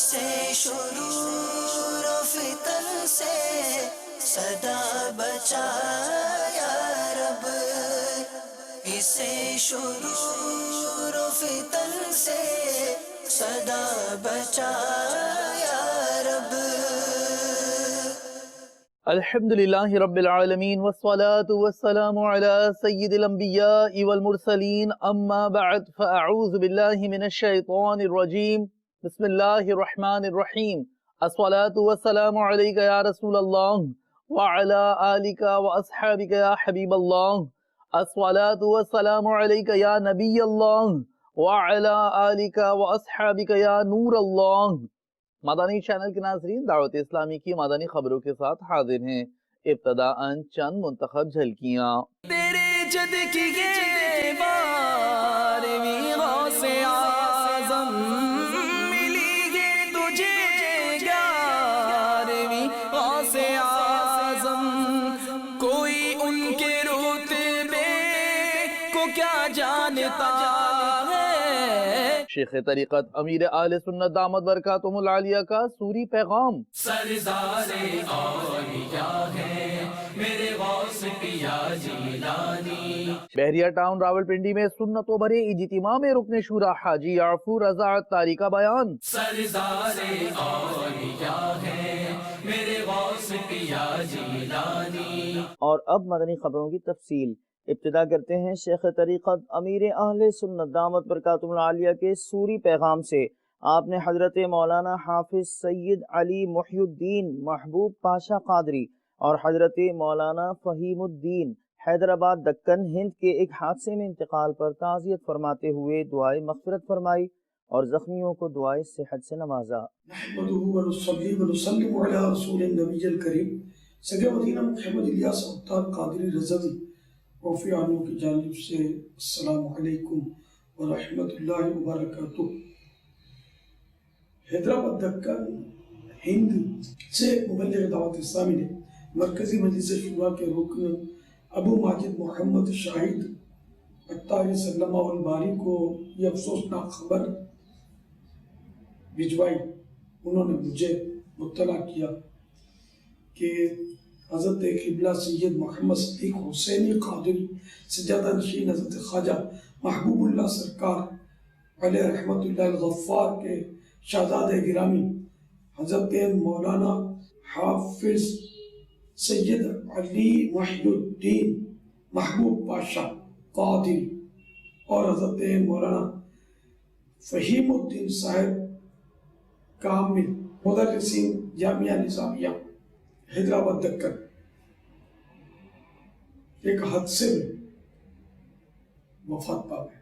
اسے شرور و فتن سے صدا بچا یا رب، اسے شرور و فتن سے صدا بچا یا رب۔ الحمدللہ رب العالمین والصلاة والسلام علی سید الانبیاء والمرسلین، اما بعد فاعوذ باللہ من الشیطان الرجیم، بسم اللہ الرحمن الرحیم۔ الصلاة والسلام علیک یا رسول اللہ وعلی آلک واصحابک یا حبیب اللہ، الصلاة والسلام علیک یا نبی اللہ وعلی آلک واصحابک یا نور اللہ۔ مدنی چینل کے ناظرین، دعوت اسلامی کی مدنی خبروں کے ساتھ حاضر ہیں۔ ابتداءً چند منتخب جھلکیاں۔ تیرے جد کی یہ بارہویں غوث اعظم ملی ہے تجھے، گیارہویں غوث اعظم، کوئی ان کے رتبے کو کیا جانتا ہے۔ شیخ طریقت امیر اہل سنت دامت برکاتہم العالیہ کا سوری پیغام۔ سردار اولیاء ہے میرے غوث پیا جیلانی۔ بحریہ ٹاؤن راولپنڈی میں سنت و بھرے اجتماع میں رکن شورا حاجی یعفور رضا عطاری کا بیان۔ سردار اولیاء ہے میرے غوث پیا جیلانی۔ اور اب مدنی خبروں کی تفصیل۔ ابتدا کرتے ہیں شیخ طریقت امیر اہل سنت دامت برکاتہم العالیہ کے سوری پیغام سے۔ آپ نے حضرت مولانا حافظ سید علی محی الدین محبوب پاشا قادری اور حضرت مولانا فہیم الدین حیدرآباد دکن ہند کے ایک حادثے میں انتقال پر تعزیت فرماتے ہوئے دعائے مغفرت فرمائی اور زخمیوں کو دعائے صحت سے نوازا۔ نحمده ونصلي ونسلم على رسول النبی الکریم سید مدینہ محمد الیاس عطار قادری رضوی رفیع عنہ کی جانب سے السلام علیکم ورحمۃ اللہ وبرکاتہ۔ حیدرآباد دکن ہند سے مبلغ دعوت اسلامی نے مرکزی مجلس شورا کے رکن ابو ماجد محمد شاہد عطاری سلمہ الباری کو یہ افسوسناک خبر بھجوائی۔ انہوں نے مجھے مطلع کیا کہ حضرت قبلہ سید محمد صدیق حسینی قادری سجادہ نشین حضرت خواجہ محبوب اللہ سرکار علیہ رحمت اللہ الغفار کے شہزادہ گرامی حضرت مولانا حافظ سید علی محی الدین محبوب پاشا قادری اور حضرت مولانا فہیم الدین صاحب کامل مدرسین جامعہ نظامیہ حیدرآباد دکن ایک حادثے میں وفات پا گئے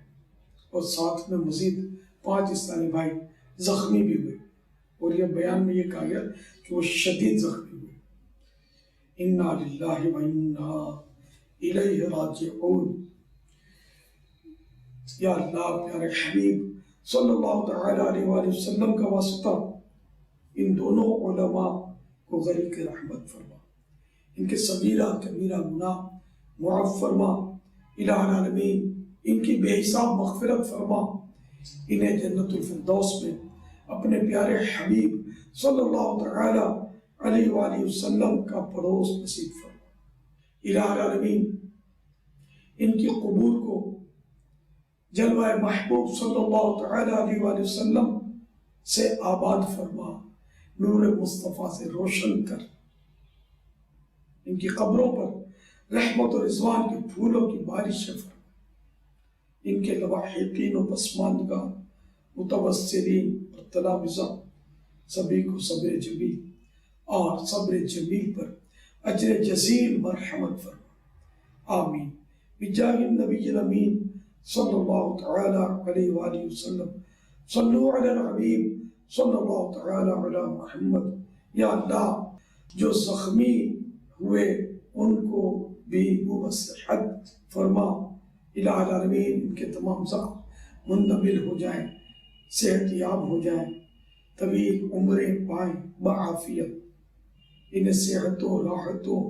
اور ساتھ میں مزید 5 اسلامی بھائی زخمی بھی ہوئے، اور یہ بیان میں یہ کہا گیا کہ وہ شدید زخمی ہوئے۔ انا للہ و انا الیہ راجعون۔ یا اللہ پیارے حبیب صلی اللہ تعالی علیہ وآلہ وسلم کا واسطہ ان دونوں علماء کو غریق رحمت فرما، ان کے صغیرہ کبیرہ گناہ معاف فرما، الہ العالمین ان کی بے حساب مغفرت فرما، انہیں جنت الفردوس میں اپنے پیارے حبیب صلی اللہ تعالی علیہ وآلہ وسلم کا پڑوس نصیب فرما، الہ العالمین ان کی قبور کو جلوہ محبوب صلی اللہ تعالی علیہ وآلہ وسلم سے آباد فرما، نور مصطفیٰ سے روشن کر، ان کی قبروں پر رحمت و رضوان کے پھولوں کی بارش فرما، ان کے لواحقین و پسماندگان متوسلین اور تلامذہ سبھی کو صبر جمیل اور صبر جمیل پر اجر جزیل مرحمت فرما، آمین بجاہ النبی الامین صلی اللہ تعالی علیہ وآلہ وسلم۔ صلو علی الحبیب صلی اللہ تعالی علی محمد۔ یا اللہ جو زخمی ہوئے ان کو بھی صحت فرما، الہ العالمین ان کے تمام زخم منتقل ہو جائیں، صحت یاب ہو جائیں، طویل عمریں پائیں بعافیت، انہیں صحتوں راحتوں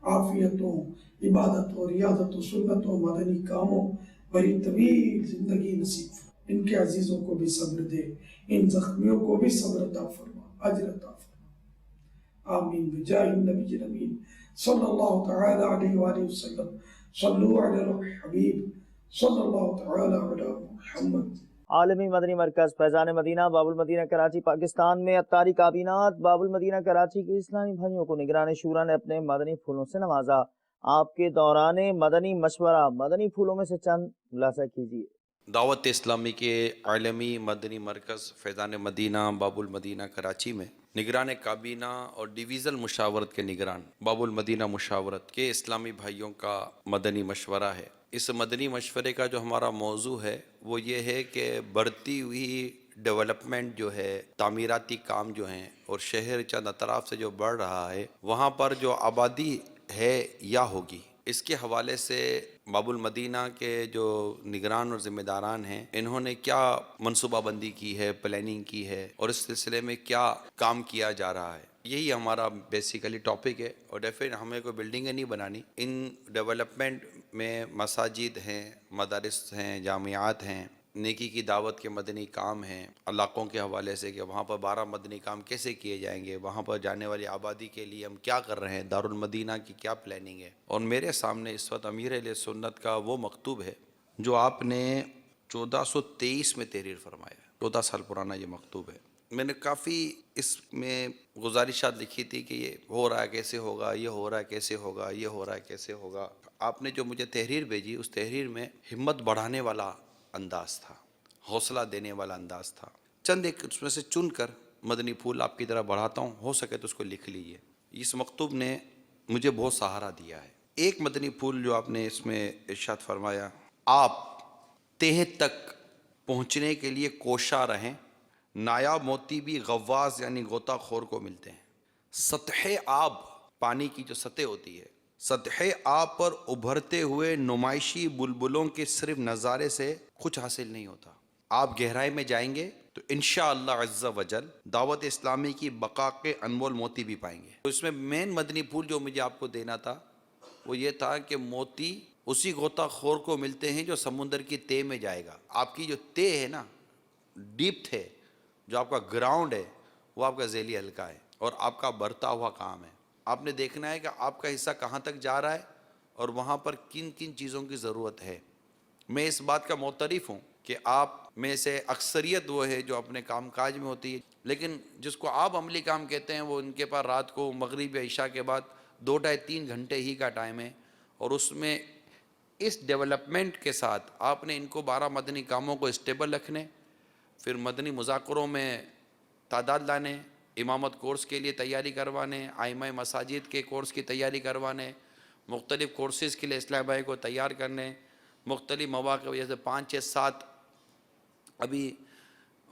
عافیتوں عبادت و ریاضت و سنت و مدنی کاموں بڑی طویل زندگی نصیب فرما۔ ان کے عزیزوں کو بھی صبر دے، ان زخمیوں کو بھی صبر عطا فرما، اجر عطا فرما، آمین بجاہ النبی الامین صلی اللہ تعالی علیہ وآلہ وسلم۔ صلو علی الحبیب صلی اللہ تعالی علی محمد۔ عالمی مدنی مرکز فیضان مدینہ باب المدینہ کراچی پاکستان میں اتاری کابینات باب المدینہ کراچی کے اسلامی بھائیوں کو نگران شورا نے اپنے مدنی پھولوں سے نوازا۔ آپ کے دوران مدنی مشورہ مدنی پھولوں میں سے چند خلاصہ کیجیے۔ دعوت اسلامی کے عالمی مدنی مرکز فیضان مدینہ باب المدینہ کراچی میں نگران کابینہ اور ڈویژن مشاورت کے نگران باب المدینہ مشاورت کے اسلامی بھائیوں کا مدنی مشورہ ہے۔ اس مدنی مشورے کا جو ہمارا موضوع ہے وہ یہ ہے کہ بڑھتی ہوئی ڈیولپمنٹ جو ہے، تعمیراتی کام جو ہیں اور شہر چند اطراف سے جو بڑھ رہا ہے، وہاں پر جو آبادی ہے یا ہوگی، اس کے حوالے سے باب المدینہ کے جو نگران اور ذمہ داران ہیں، انہوں نے کیا منصوبہ بندی کی ہے، پلاننگ کی ہے اور اس سلسلے میں کیا کام کیا جا رہا ہے۔ یہی ہمارا بیسیکلی ٹاپک ہے، اور ڈیفینٹ ہمیں کوئی بلڈنگیں نہیں بنانی، ان ڈیولپمنٹ میں مساجد ہیں، مدارس ہیں، جامعات ہیں، نیکی کی دعوت کے مدنی کام ہیں، علاقوں کے حوالے سے کہ وہاں پر 12 مدنی کام کیسے کیے جائیں گے، وہاں پر جانے والی آبادی کے لیے ہم کیا کر رہے ہیں، دارالمدینہ کی کیا پلاننگ ہے۔ اور میرے سامنے اس وقت امیر اہل سنت کا وہ مکتوب ہے جو آپ نے 1423 میں تحریر فرمایا ہے، 14 سال پرانا یہ مکتوب ہے۔ میں نے کافی اس میں گزارشات لکھی تھی کہ یہ ہو رہا ہے کیسے ہوگا، یہ ہو رہا ہے کیسے ہوگا، یہ ہو رہا ہے کیسے ہوگا۔ آپ نے جو مجھے تحریر بھیجی، اس تحریر میں ہمت بڑھانے والا انداز تھا، حوصلہ دینے والا انداز تھا۔ چند ایک اس میں سے چن کر مدنی پھول آپ کی طرح بڑھاتا ہوں، ہو سکے تو اس کو لکھ لیجئے۔ اس مکتوب نے مجھے بہت سہارا دیا ہے۔ ایک مدنی پھول جو آپ نے اس میں ارشاد فرمایا، آپ تہہ تک پہنچنے کے لیے کوشاں رہیں، نایاب موتی بھی غواص یعنی غوطہ خور کو ملتے ہیں۔ سطح آب، پانی کی جو سطح ہوتی ہے، سطح آب پر ابھرتے ہوئے نمائشی بلبلوں کے صرف نظارے سے کچھ حاصل نہیں ہوتا۔ آپ گہرائی میں جائیں گے تو انشاءاللہ عز و جل دعوت اسلامی کی بقا کے انمول موتی بھی پائیں گے۔ تو اس میں مین مدنی پھول جو مجھے آپ کو دینا تھا وہ یہ تھا کہ موتی اسی غوطہ خور کو ملتے ہیں جو سمندر کی تہ میں جائے گا۔ آپ کی جو تہ ہے نا، ڈیپ ہے، جو آپ کا گراؤنڈ ہے، وہ آپ کا ذیلی حلقہ ہے اور آپ کا بڑھتا ہوا کام ہے۔ آپ نے دیکھنا ہے کہ آپ کا حصہ کہاں تک جا رہا ہے اور وہاں پر کن کن چیزوں کی ضرورت ہے۔ میں اس بات کا معترف ہوں کہ آپ میں سے اکثریت وہ ہے جو اپنے کام کاج میں ہوتی ہے، لیکن جس کو آپ عملی کام کہتے ہیں وہ ان کے پاس رات کو مغرب یا عشاء کے بعد 2 ڈھائی 3 گھنٹے ہی کا ٹائم ہے، اور اس میں اس ڈیولپمنٹ کے ساتھ آپ نے ان کو 12 مدنی کاموں کو اسٹیبل رکھنے، پھر مدنی مذاکروں میں تعداد لانے، امامت کورس کے لیے تیاری کروانے، آئمہ مساجد کے کورس کی تیاری کروانے، مختلف کورسز کے لیے اسلام بھائی کو تیار کرنے، مختلف مواقع جیسے 5 6 7 ابھی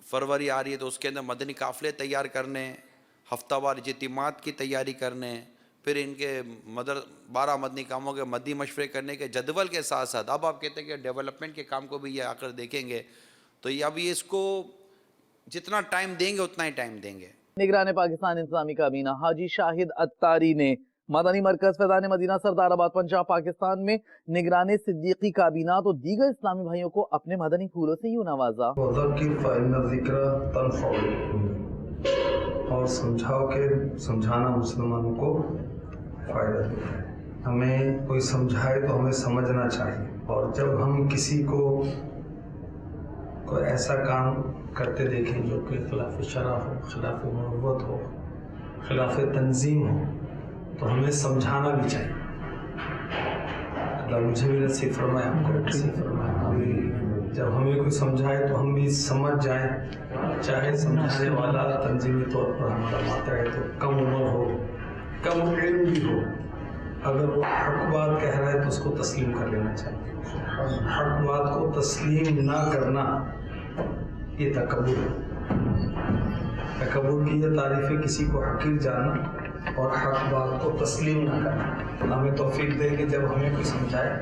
فروری آ رہی ہے تو اس کے اندر مدنی قافلے تیار کرنے، ہفتہ وار اجتماعات کی تیاری کرنے، پھر ان کے 12 مدنی کاموں کے مدنی مشورے کرنے کے جدول کے ساتھ ساتھ اب آپ کہتے ہیں کہ ڈیولپمنٹ کے کام کو بھی یہ آ کر دیکھیں گے، تو یہ اب یہ اس کو جتنا ٹائم دیں گے اتنا ہی ٹائم دیں گے۔ نگران پاکستان اسلامی کابینہ حاجی شاہد اتاری نے مدنی مرکز فیضان مدینہ سردار آباد پنجاب پاکستان میں نگران صدیقی کابینات اور دیگر اسلامی بھائیوں کو اپنے مدنی پھولوں سے یوں نوازا۔ وذکر فإن الذکر تنفع المؤمنین، اور سمجھاؤ کہ سمجھانا مسلمانوں کو فائدہ دیتا ہے۔ ہمیں کوئی سمجھائے تو ہمیں سمجھنا چاہیے، اور جب ہم کسی کو کوئی ایسا کام کرتے دیکھیں جو کہ خلاف شرع ہو، خلاف مروت ہو، خلاف تنظیم ہو، تو ہمیں سمجھانا بھی چاہیے۔ اللہ مجھے بھی نصیب فرمائے، آپ کو نصیب فرمائے۔ جب ہمیں کوئی سمجھائے تو ہم بھی سمجھ جائیں، چاہے سمجھانے والا تنظیمی طور پر ہمارا ماتحت تو کم عمر ہو، کم علم بھی ہو، اگر وہ حق بات کہہ رہا ہے تو اس کو تسلیم کر لینا چاہیے۔ حق بات کو تسلیم نہ کرنا یہ تکبر ہے۔ تکبر کی یہ تعریف ہے کسی کو حقیر جاننا اور حق بات کو تسلیم نہ کرنا۔ ہمیں توفیق دے کہ جب ہمیں کوئی سمجھائے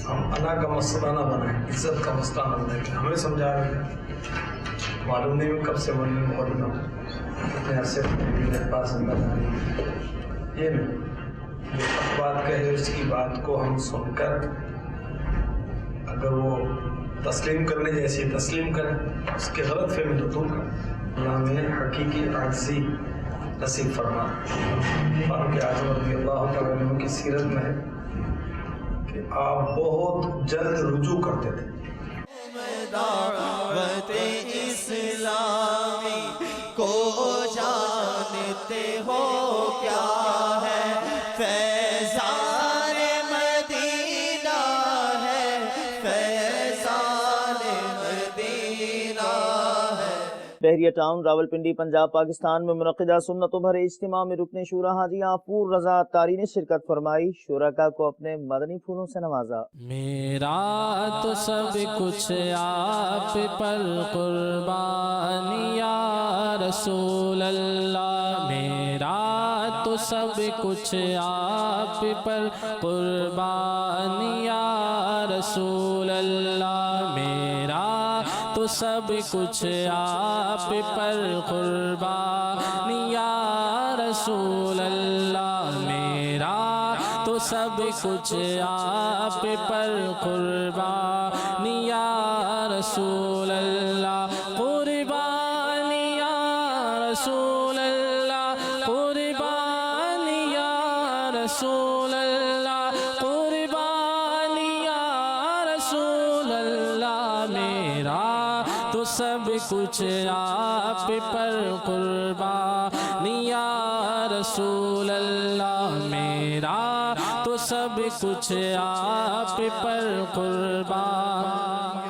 ہم انا کا مسئلہ نہ بنائیں، عزت کا مسئلہ نہ بنائیں کہ ہمیں سمجھا رہے ہیں، معلوم نہیں کب سے من مولانا کتنے عرصے میرے پاس اندر یہ نہیں، جو حق بات کہے اس کی بات کو ہم سن کر اگر وہ تسلیم کرنے جیسی تسلیم کریں، اس کے غلط فہمی تو دور کریں۔ اللہ میں حقیقی عاجزی نصیب فرما۔ فاروق اعظم رضی اللہ تعالیٰ عنہ کی سیرت میں ہے کہ آپ بہت جلد رجوع کرتے تھے۔ دعوت اسلامی کو جانتے ہو کیا ہے، فیضان مدینہ ہے، فیضان مدینہ ہے۔ بحریہ ٹاؤن راولپنڈی پنجاب پاکستان میں منعقدہ سنت و بھرے اجتماع میں رکن شورا حاجی غفور رضا عطاری نے شرکت فرمائی، شرکاء کو اپنے مدنی پھولوں سے نوازا۔ میرا تو سب کچھ آپ پر قربان یا رسول اللہ، میرا تو سب کچھ آپ پر قربان یا رسول اللہ، میرا تو سب کچھ آپ پر قربان یا رسول اللہ، میرا تو سب کچھ آپ پر قربان یا رسول اللہ، قربان یا رسول اللہ، قربان یا رسول اللہ، قربان یا رسول اللہ، میرا تو سب کچھ آپ پر قربان یا رسول اللہ، میرا تو سب کچھ آپ پر قربان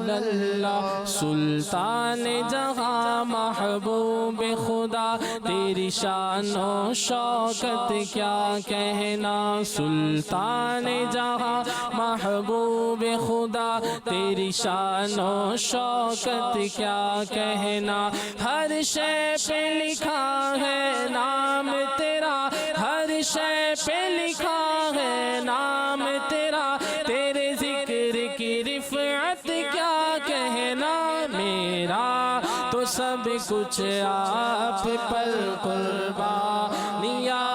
اللہ۔ سلطان جہاں محبوب خدا، تیری شان و شوکت کیا کہنا، سلطان جہاں محبوب خدا، تیری شان و شوکت کیا کہنا، ہر شے پہ لکھا ہے نام تیرا، ہر شے پہ لکھا ہے نام تیرا، تیرے ذکر کی رفعت کیا کہنا، میرا تو سب کچھ آپ پر قربان یا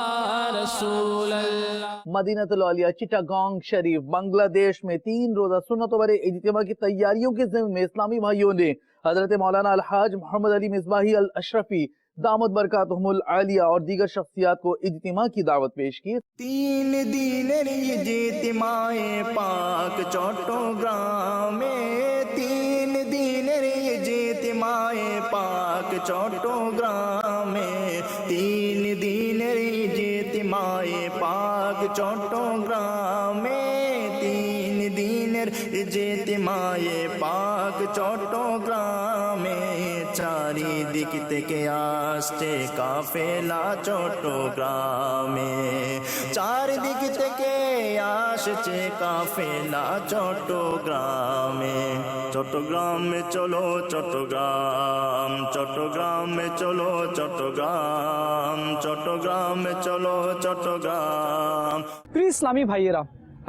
رسول اللہ۔ مدینہ العالیہ چٹاگانگ شریف بنگلہ دیش میں 3 روزہ سنت و بھرے اجتماع کی تیاریوں کے ضمن میں اسلامی بھائیوں نے حضرت مولانا الحاج محمد علی مصباحی الاشرفی دامت برکاتہم العالیہ اور دیگر شخصیات کو اجتماع کی دعوت پیش کی۔ 3 دن اجتماع پاک چوٹوگرام میں، 3 دن اجتماع پاک چوٹوگرام میں، 3 دن اجتماع پاک چوٹوگرام میں، 3 دن اجتماع پاک چوٹوگرام میں، چاری دکت کے آستے قافلہ چوٹوگرام میں، 4 دکت کے آستے قافلہ چوٹوگرام میں، چوٹوگرام میں چلو چوٹوگرام، چوٹوگرام میں چلو چوٹوگرام، چوٹوگرام میں چلو চট্টগ্রাম। প্রিয় ইসলামী ভাইয়েরা,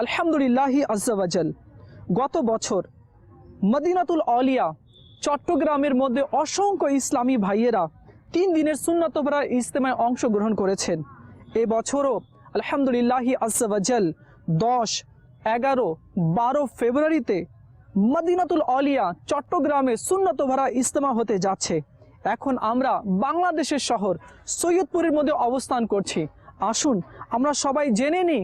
আলহামদুলিল্লাহি আজ্জা ওয়াজাল, গত বছর মদিনাতুল আউলিয়া চট্টগ্রামের মধ্যে অসংখ্য ইসলামী ভাইয়েরা 3 দিনের সুন্নত ভরা ইজতেমায় অংশগ্রহণ করেছেন। এবছরও আলহামদুলিল্লাহি আজ্জা ওয়াজাল 10, 11, 12 ফেব্রুয়ারিতে মদিনাতুল আউলিয়া চট্টগ্রামে সুন্নত ভরা ইজতেমা হতে যাচ্ছে। এখন আমরা বাংলাদেশের শহর সৈয়দপুরের মধ্যে অবস্থান করছি। আসুন আমরা সবাই জেনে নিই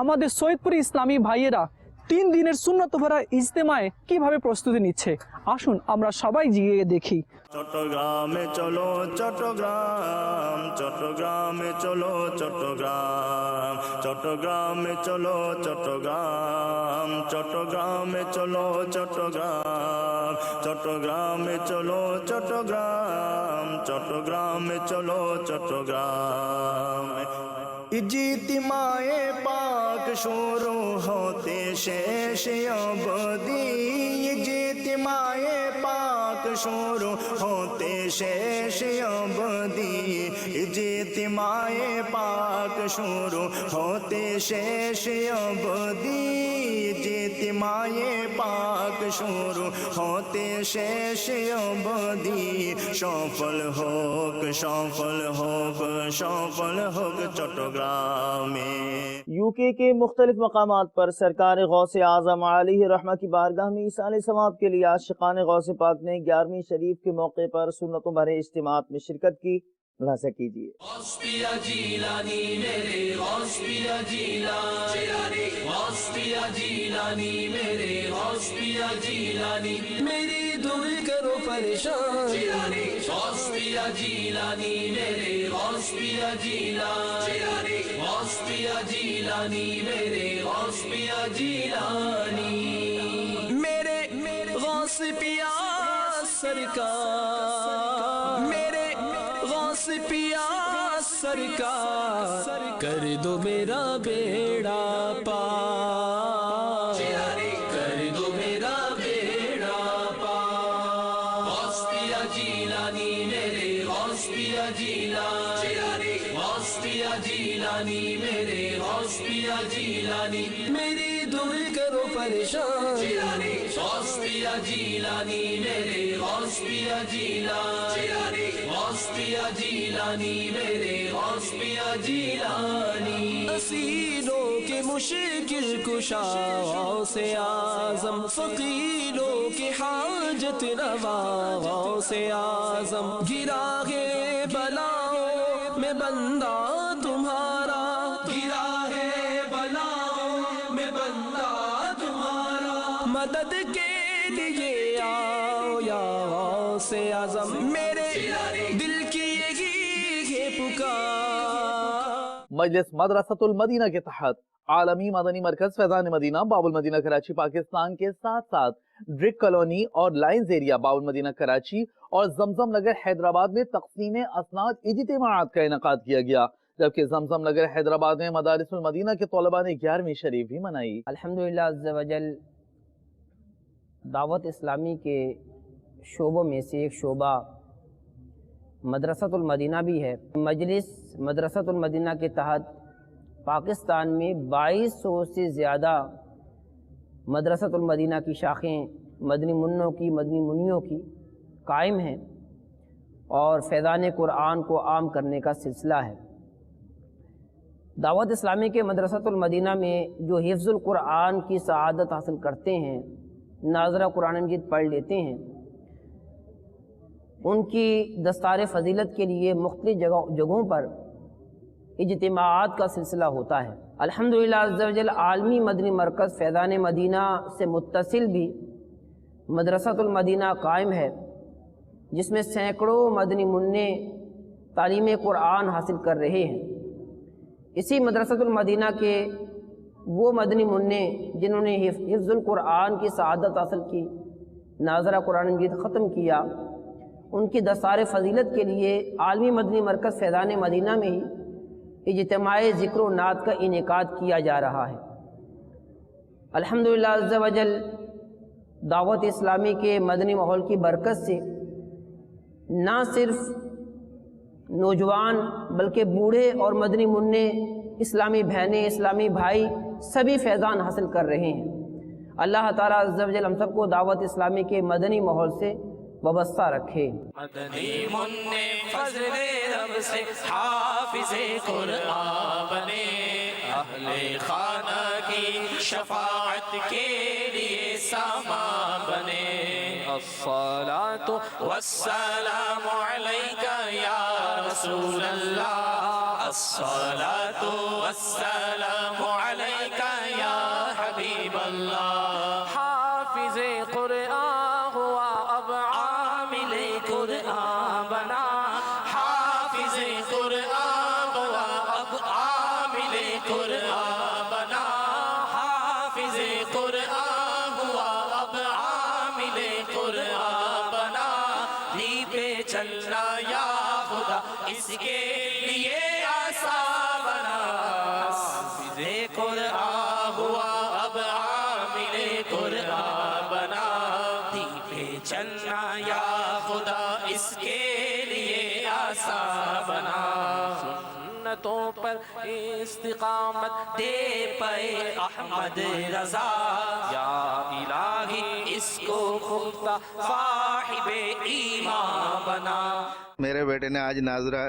আমাদের সৈয়দপুরি ইসলামী ভাইয়েরা 3 দিনের সুন্নত ভরা ইজতেমায় কিভাবে প্রস্তুতি নিচ্ছে। আসুন আমরা সবাই গিয়ে দেখি। চট্টগ্রামে চলো চট্টগ্রাম, চট্টগ্রামে চলো চট্টগ্রাম, চট্টগ্রামে চলো চট্টগ্রাম, চট্টগ্রামে চলো চট্টগ্রাম, চট্টগ্রামে চলো চট্টগ্রাম, চট্টগ্রামে চলো চট্টগ্রাম। ইজতিমায়ে পাক শুরু হতে শেষ অবধি, ইজতিমায়ে পাক শুরু হতে শেষ অবধি, ইজতিমায়ে পাক শুরু হতে শেষ অবধি, ইজতিমা اجتماع پاک شروع ہوتے شیش ابدی সফল হোক চট্টগ্রামে। UK کے مختلف مقامات پر سرکار غوث اعظم علیہ رحمہ کی بارگاہ میں ایصال ثواب کے لیے عاشقان غوث پاک نے 11ویں شریف کے موقع پر سنتوں بھرے اجتماعات میں شرکت کی. ملاحظہ کیجیے. غوث پیا جیلانی میرے غوث پیا جیلانی، غوث پیا جیلانی میرے غوث پیا جیلانی، میری دور کرو پریشان جیلانی، غوث پیا جیلانی میرے غوث پیا جیلانی، غوث پیا جیلانی میرے غوث پیا جیلانی، میرے غوث پیا سرکار، میرے غوث پیا سرکار، کر دو میرا بیڑا پار، کر دو میرا بیڑا پار. غوث پیا جیلانی میرے غوث پیا جیلانی، غوث پیا جیلانی میرے غوث پیا جیلانی، میری دور کرو پریشان جیلانی، غوث پیا جیلانی میرے غوث پیا جیلانی، غوث پیا جیلانی میرے غوث پیا جیلانی، اسیروں کے مشکل کشا غوث اعظم، فقیروں کے حاجت روا غوث اعظم، گرا ہے بلاؤں میں بندہ تمہارا، گرا ہے بلاؤں میں بندہ تمہارا، مدد کے لیے آؤ یا غوث اعظم، میرے دل کی یہی ہے پکار. مجلس مدرسۃ المدینہ کے تحت عالمی مدنی مرکز فیضان مدینہ باب المدینہ کراچی پاکستان کے ساتھ ساتھ ڈرک کالونی اور لائنز ایریا باب المدینہ کراچی اور زمزم نگر حیدرآباد میں تقسیم اسناد اجتماعات کا انعقاد کیا گیا، جبکہ زمزم نگر حیدرآباد میں مدارس المدینہ کے طلباء نے 11ویں شریف بھی منائی. الحمدللہ عز و جل دعوت اسلامی کے شعبوں میں سے ایک شعبہ مدرسۃ المدینہ بھی ہے. مجلس مدرسۃ المدینہ کے تحت پاکستان میں 2200 سے زیادہ مدرسۃ المدینہ کی شاخیں مدنی منوں کی مدنی منیوں کی قائم ہیں اور فیضان قرآن کو عام کرنے کا سلسلہ ہے. دعوت اسلامی کے مدرسۃ المدینہ میں جو حفظ القرآن کی سعادت حاصل کرتے ہیں، ناظرہ قرآن مجید پڑھ لیتے ہیں، ان کی دستار فضیلت کے لیے مختلف جگہوں پر اجتماعات کا سلسلہ ہوتا ہے. الحمدللہ عز و جل عالمی مدنی مرکز فیضان مدینہ سے متصل بھی مدرسۃ المدینہ قائم ہے، جس میں سینکڑوں مدنی منع تعلیم قرآن حاصل کر رہے ہیں. اسی مدرسۃ المدینہ کے وہ مدنی منع جنہوں نے حفظ القرآن کی سعادت حاصل کی، ناظرہ قرآن مجید ختم کیا، ان کی دستار فضیلت کے لیے عالمی مدنی مرکز فیضان مدینہ میں ہی اجتماع ذکر و نعت کا انعقاد کیا جا رہا ہے. الحمدللہ عز و جل دعوت اسلامی کے مدنی ماحول کی برکت سے نہ صرف نوجوان بلکہ بوڑھے اور مدنی منع، اسلامی بہنیں، اسلامی بھائی سبھی فیضان حاصل کر رہے ہیں. اللہ تعالیٰ عز و جل ہم سب کو دعوت اسلامی کے مدنی ماحول سے وابستہ رکھے. مدنی منع فضل رب سے حافظ قرآن بنے، اہل خانہ کی شفاعت کے لیے سامان بنے. الصلاۃ والسلام علیک یا رسول اللہ، الصلاۃ والسلام علیک یا حبیب اللہ. حافظ قرآن ہوا اب عامل قرآن بنا، حافظ قرآن ہوا اب عامل قرآن بنا، حافظ قرآن ہوا اب عامل قرآن بنا. لی پہ چلنا یا خدا اس کے لیے آسان بنا، حافظ قرآن ہوا اب عامل قرآن بنا. لی پہ چلنا یا خدا اس کے لیے آسان بنا. سنتوں پر استقامت دے پائے احمد رضا، یا اس کو خدا صاحب ایمان بنا. میرے بیٹے نے آج ناظرہ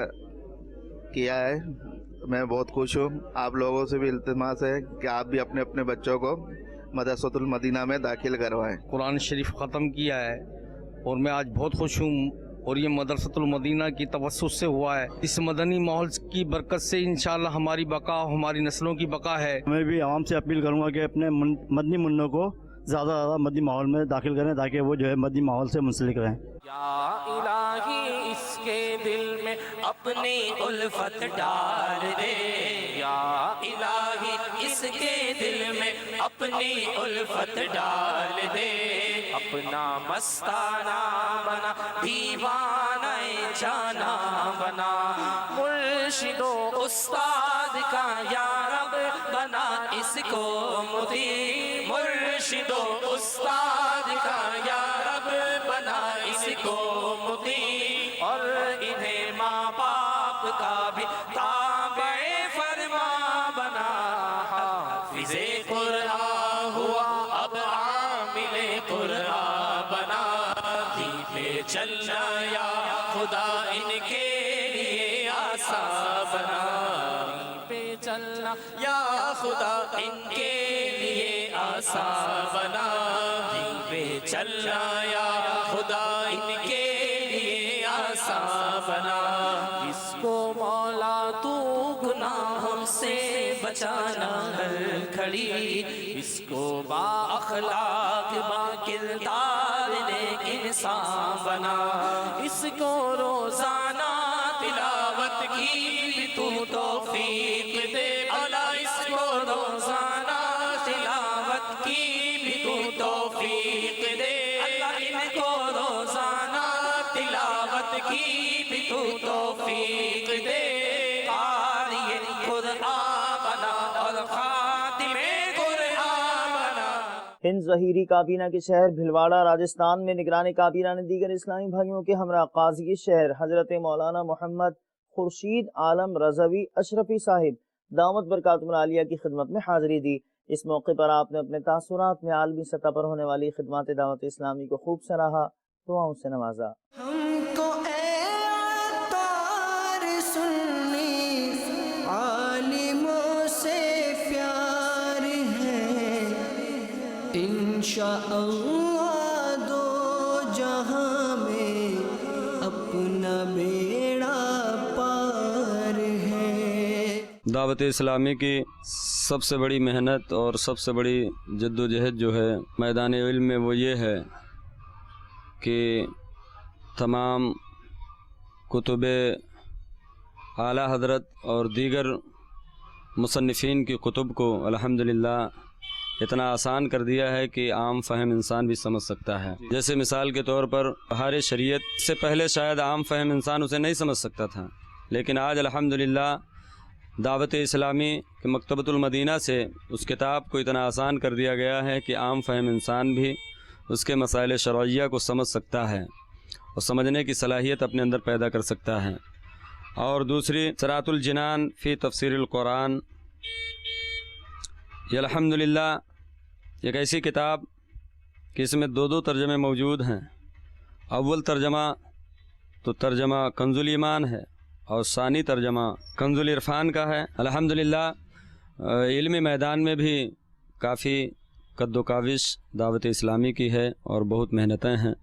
کیا ہے، میں بہت خوش ہوں. آپ لوگوں سے بھی التماس ہے کہ آپ بھی اپنے اپنے بچوں کو مدرسۃ المدینہ میں داخل کروائیں. قرآن شریف ختم کیا ہے اور میں آج بہت خوش ہوں، اور یہ مدرسۃ المدینہ کی توسط سے ہوا ہے. اس مدنی ماحول کی برکت سے انشاءاللہ ہماری بقا، ہماری نسلوں کی بقا ہے. میں بھی عوام سے اپیل کروں گا کہ اپنے مدنی منوں کو زیادہ سے زیادہ مدنی ماحول میں داخل کریں تاکہ وہ جو ہے مدنی ماحول سے منسلک رہیں. یا الہی اس کے دل میں اپنی الفت ڈال دے. یا الہی اس کے دل میں اپنی الفت ڈال دے. اپنا مستانہ بنا، دیوانہ جانا بنا. مرشد و استاد کا یا رب بنا اس کو مطیع. مرشد و استاد کا یا رب بنا اس کو مطیع. اور انہیں ماں باپ کا بھی تابع فرما بنا. حافظ قرآن ہوا اب عامل قرآن بنا. دین پہ چلنا یا خدا ان کے لیے آسان بنا. دین پہ چلنا یا خدا ان کے لیے آسان بنا. دین پہ چلنا یا خدا ان کے لیے آسان بنا. اس کو مولا تو گناہوں سے بچانا ہر گھڑی. اس کو با اخلاق با کردار نیک انسان بنا. اس کو روزانہ تلاوت کی بھی تو توفیق دے. اللہ اس کو روزانہ تلاوت کی بھی تو توفیق دے. اللہ ان کو روزانہ تلاوت کی بھی تو توفیق دے. قاری قرآن بنا اور خاتم قرآن بنا. ہند ظہیری کابینہ کے شہر بھلواڑہ راجستھان میں نگران کابینہ نے دیگر اسلامی بھائیوں کے ہمراہ قاضی شہر حضرت مولانا محمد خورشید عالم رضوی اشرفی صاحب دامت برکاتہم العالیہ کی خدمت میں حاضری دی. اس موقع پر آپ نے اپنے تاثرات میں عالمی سطح پر ہونے والی خدمات دعوت اسلامی کو خوب سراہا، دعاؤں سے نوازا. ہم کو اے عطار سنی عالموں سے پیار ہے. انشاءاللہ دو جہاں میں اپنا بیڑا پار ہے. دعوت اسلامی کی سب سے بڑی محنت اور سب سے بڑی جد و جہد جو ہے میدان علم میں وہ یہ ہے کہ تمام کتب اعلیٰ حضرت اور دیگر مصنفین کی کتب کو الحمدللہ اتنا آسان کر دیا ہے کہ عام فہم انسان بھی سمجھ سکتا ہے. جیسے مثال کے طور پر بہار شریعت سے پہلے شاید عام فہم انسان اسے نہیں سمجھ سکتا تھا، لیکن آج الحمدللہ دعوت اسلامی کے مکتبۃ المدینہ سے اس کتاب کو اتنا آسان کر دیا گیا ہے کہ عام فہم انسان بھی اس کے مسائل شرعیہ کو سمجھ سکتا ہے اور سمجھنے کی صلاحیت اپنے اندر پیدا کر سکتا ہے. اور دوسری صراط الجنان فی تفسیر القرآن، یہ الحمدللہ ایک ایسی کتاب کہ اس میں دو ترجمے موجود ہیں. اول ترجمہ تو ترجمہ کنز الایمان ہے اور ثانی ترجمہ کنز العرفان کا ہے. الحمدللہ علمی میدان میں بھی کافی قد و کاوش دعوت اسلامی کی ہے اور بہت محنتیں ہیں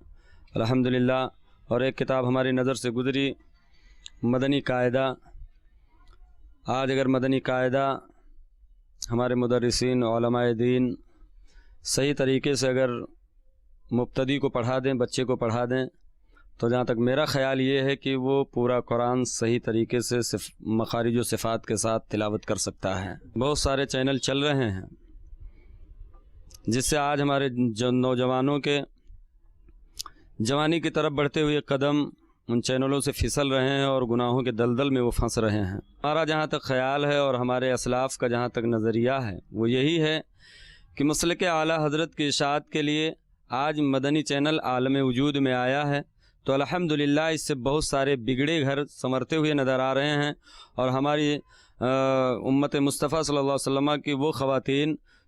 الحمدللہ. اور ایک کتاب ہماری نظر سے گزری مدنی قاعدہ. آج اگر مدنی قاعدہ ہمارے مدرسین علماء دین صحیح طریقے سے اگر مبتدی کو پڑھا دیں، بچے کو پڑھا دیں، تو جہاں تک میرا خیال یہ ہے کہ وہ پورا قرآن صحیح طریقے سے مخارج و صفات کے ساتھ تلاوت کر سکتا ہے. بہت سارے چینل چل رہے ہیں جس سے آج ہمارے نوجوانوں کے جوانی کی طرف بڑھتے ہوئے قدم ان چینلوں سے پھسل رہے ہیں اور گناہوں کے دلدل میں وہ پھنس رہے ہیں. ہمارا جہاں تک خیال ہے اور ہمارے اسلاف کا جہاں تک نظریہ ہے وہ یہی ہے کہ مسلک اعلیٰ حضرت کی اشاعت کے لیے آج مدنی چینل عالم وجود میں آیا ہے تو الحمدللہ اس سے بہت سارے بگڑے گھر سنورتے ہوئے نظر آ رہے ہیں. اور ہماری امت مصطفیٰ صلی اللہ علیہ وسلم کی وہ خواتین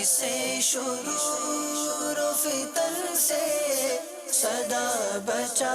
اسے شرور و فتن سے صدا بچا